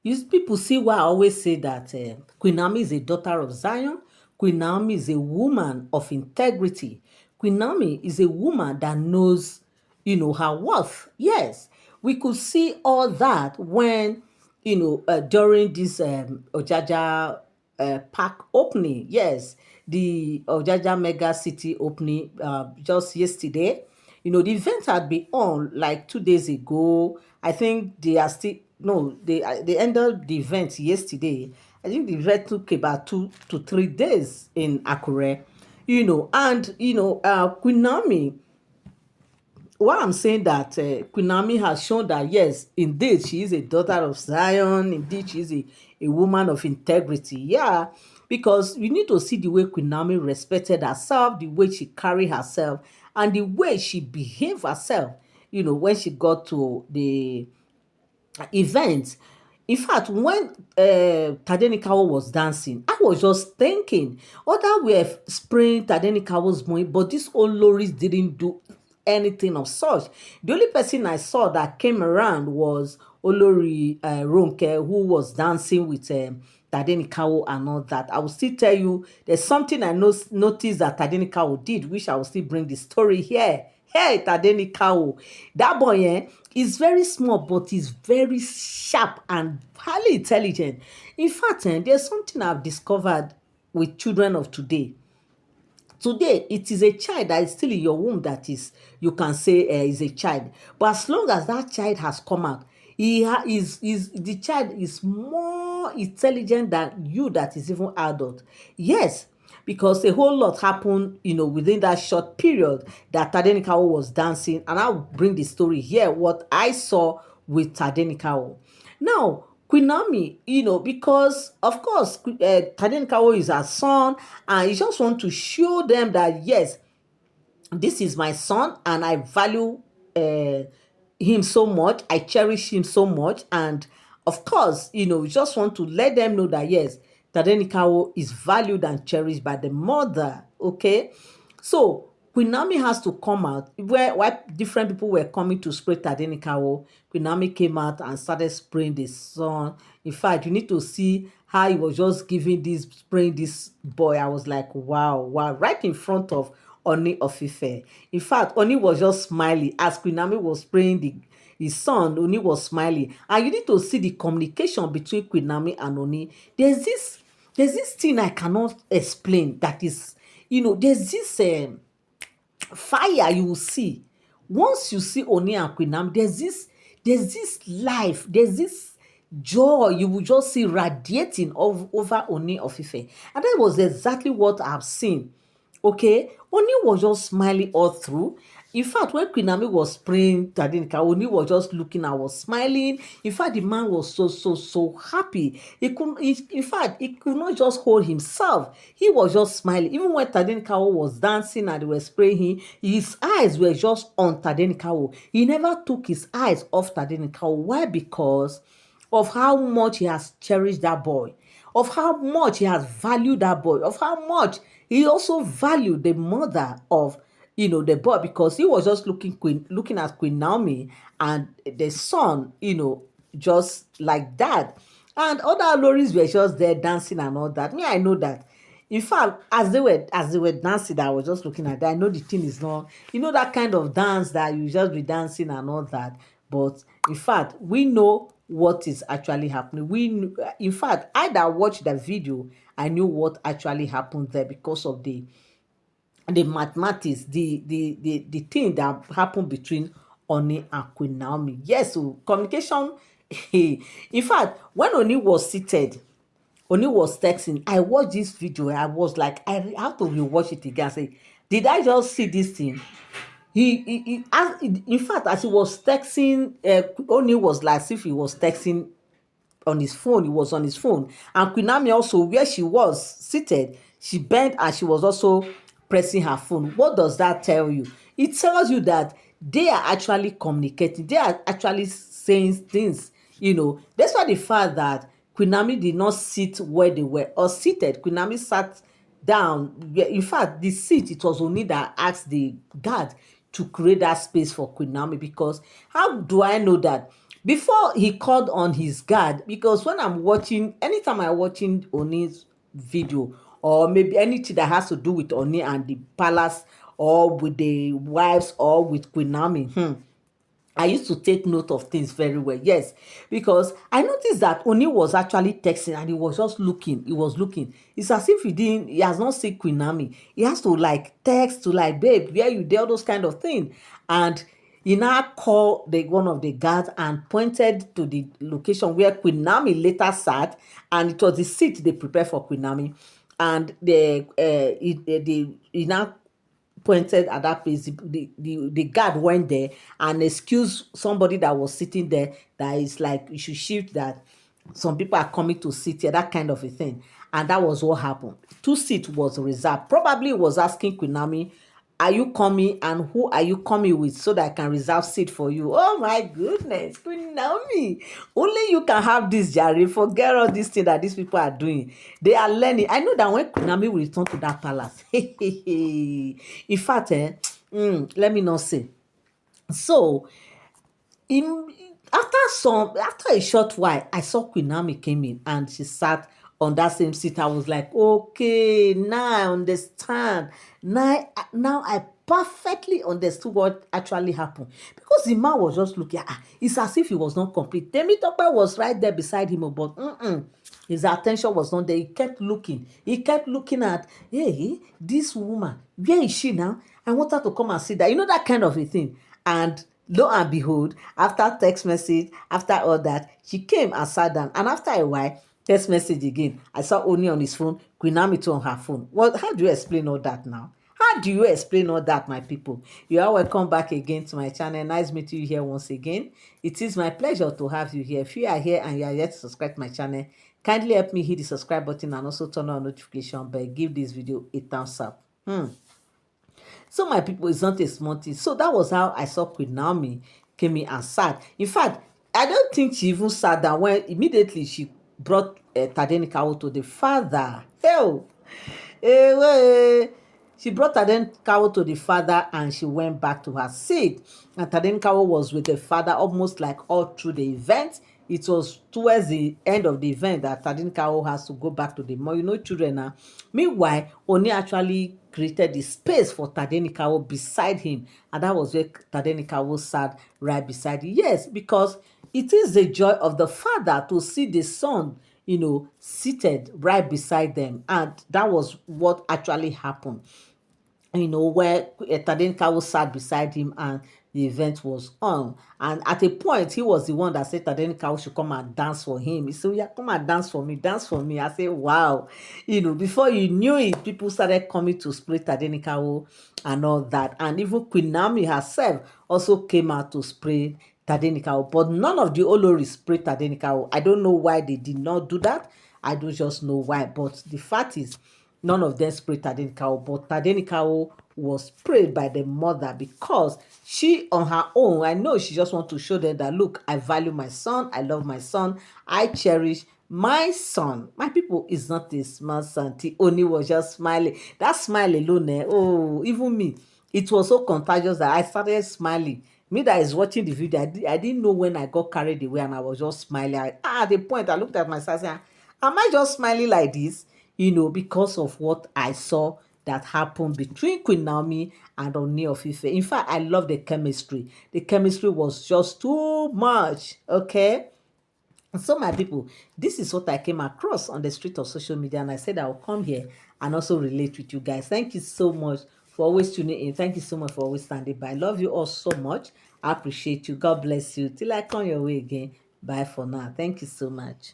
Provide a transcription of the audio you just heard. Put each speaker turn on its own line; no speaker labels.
People see why I always say that Queen Naomi is a daughter of Zion. Queen Naomi is a woman of integrity. Queen Naomi is a woman that knows, her worth. Yes, we could see all that when, during this Ojaja park opening. Yes, the Ojaja mega city opening just yesterday. The event had been on like 2 days ago. I think they are still no, they ended the event yesterday. I think the event took about 2 to 3 days in Akure. And Queen Naomi, what I'm saying that Queen Naomi has shown that yes, indeed she is a daughter of Zion. Indeed, she is a woman of integrity. Yeah, because you need to see the way Queen Naomi respected herself, the way she carried herself, and the way she behaved herself. When she got to the event. In fact, when Tadenikawa was dancing, I was just thinking, other were spraying Tadenikawa's money, but these Oloris didn't do anything of such. The only person I saw that came around was Olori Ronke, who was dancing with Tadenikawa and all that. I will still tell you, there's something I noticed that Tadenikawa did, which I will still bring the story here. Hey, Tadenikawa, that boy, is very small, but he's very sharp and highly intelligent. In fact, there's something I've discovered with children of today. Today, it is a child that is still in your womb that you can say is a child. But as long as that child has come out, the child is more intelligent than you that is even adult. Yes, because a whole lot happened, within that short period that Tadenikawo was dancing. And I'll bring the story here, what I saw with Tadenikawo. Now, Queen Naomi, because of course, Tadenikawo is her son, and he just want to show them that yes, this is my son, and I value him so much. I cherish him so much, and of course, we just want to let them know that yes, Tadenikawo is valued and cherished by the mother. Okay, so Queen Naomi has to come out where different people were coming to spray Tadenikawo. Queen Naomi came out and started spraying the son. In fact, you need to see how he was just giving this spraying this boy. I was like, wow, wow, right in front of Ooni of Ife. In fact, Ooni was just smiling as Queen Naomi was spraying his son. Ooni was smiling, and you need to see the communication between Queen Naomi and Ooni. There's this thing I cannot explain. That is, there's this fire you will see once you see Ooni and Queen Naomi. There's this life, there's this joy you will just see radiating over Ooni of Ife, and that was exactly what I've seen. Okay, Ooni was just smiling all through. In fact, when Queen Naomi was praying Tadenika, Ooni was just looking and was smiling. In fact, the man was so happy. In fact, he could not just hold himself. He was just smiling. Even when Tadenika was dancing and they were spraying him, his eyes were just on Tadenika. He never took his eyes off Tadenika. Why? Because of how much he has cherished that boy, of how much he has valued that boy, of how much he also valued the mother of the boy, because he was just looking at Queen Naomi and the son, just like that. And other lorries were just there dancing and all that. Me, I know that. In fact, as they were dancing, I was just looking at that. I know the thing is not, that kind of dance that you just be dancing and all that. But in fact, we know what is actually happening. In fact, I that watched the video, I knew what actually happened there because of the mathematics, the thing that happened between Oni and Queen Naomi. Yes, so communication. In fact, when Oni was seated, Oni was texting. I watched this video. I was like, I have to rewatch it again. I say, did I just see this thing? In fact, as he was texting, Oni was like, as if he was texting on his phone. He was on his phone, and Queen Naomi also, where she was seated, she bent and she was also pressing her phone. What does that tell you? It tells you that they are actually communicating. They are actually saying things. That's why the fact that Queen Naomi did not sit where they were or seated. Queen Naomi sat down. In fact, the seat, it was only that asked the guard to create that space for Queen Naomi, because how do I know that before he called on his guard, because when I'm watching, anytime I'm watching Oni's video, or maybe anything that has to do with Oni and the palace, or with the wives, or with Queen Naomi, I used to take note of things very well. Yes, because I noticed that Oni was actually texting and he was just looking. He was looking. It's as if he has not seen Queen Naomi. He has to like text to like, babe, where you there, all those kind of things. And he now called one of the guards and pointed to the location where Queen Naomi later sat, and it was the seat they prepared for Queen Naomi. And he now pointed at that place. The guard went there and excused somebody that was sitting there, that is like, you should shift, that some people are coming to sit here, that kind of a thing. And that was what happened. Two seats was reserved. Probably was asking Queen Naomi, are you coming, and who are you coming with, so that I can reserve seat for you? Oh my goodness, Queen Naomi, only you can have this, Jerry. Forget all these things that these people are doing. They are learning. I know that when Queen Naomi will return to that palace, in fact, let me not say. So, in after a short while, I saw Queen Naomi came in and she sat on that same seat. I was like, okay, now I understand. Now I perfectly understood what actually happened, because the man was just looking. It's as if he was not complete. Temitope was right there beside him, but his attention was not there. He kept looking. He kept looking at, hey, this woman, where is she now? I want her to come and see that. You know, that kind of a thing. And lo and behold, after text message, after all that, she came and sat down. And after a while, text message again. I saw Oni on his phone, Queen Naomi too on her phone. Well, how do you explain all that now? How do you explain all that, my people? You are welcome back again to my channel. Nice meeting you here once again. It is my pleasure to have you here. If you are here and you are yet to subscribe to my channel, kindly help me hit the subscribe button and also turn on notification bell. Give this video a thumbs up. So my people, it's not a small thing. So that was how I saw Queen Naomi came in and sat. In fact, I don't think she even sat down when immediately she brought Tade to the father. Hell, she brought Tade to the father and she went back to her seat. And Tade was with the father almost like all through the event. It was towards the end of the event that Tade has to go back to the mall. You know, children now. Meanwhile, Oni actually created the space for Tade beside him. And that was where Tade sat right beside him. Yes, because it is the joy of the father to see the son, seated right beside them. And that was what actually happened, where Tade sat beside him and the event was on. And at a point, he was the one that said Tade should come and dance for him. He said, yeah, come and dance for me, dance for me. I said, wow. Before you knew it, people started coming to spray Tade and all that. And even Queen Naomi herself also came out to spray Tade. But none of the Olori sprayed Tade. I don't know why they did not do that. I don't just know why. But the fact is, none of them sprayed Tade, but Tade was sprayed by the mother, because she on her own, I know she just want to show them that, look, I value my son, I love my son, I cherish my son. My people, is not a small son. Oni was just smiling. That smile alone, oh, even me, it was so contagious that I started smiling. Me that is watching the video, I didn't know when I got carried away and I was just smiling. At the point, I looked at myself and said, am I just smiling like this? Because of what I saw that happened between Queen Naomi and Ooni of Ife. In fact, I love the chemistry. The chemistry was just too much, okay? So my people, this is what I came across on the street of social media, and I said I'll come here and also relate with you guys. Thank you so much for always tuning in. Thank you so much for always standing by. I love you all so much. I appreciate you. God bless you. Till I come your way again. Bye for now. Thank you so much.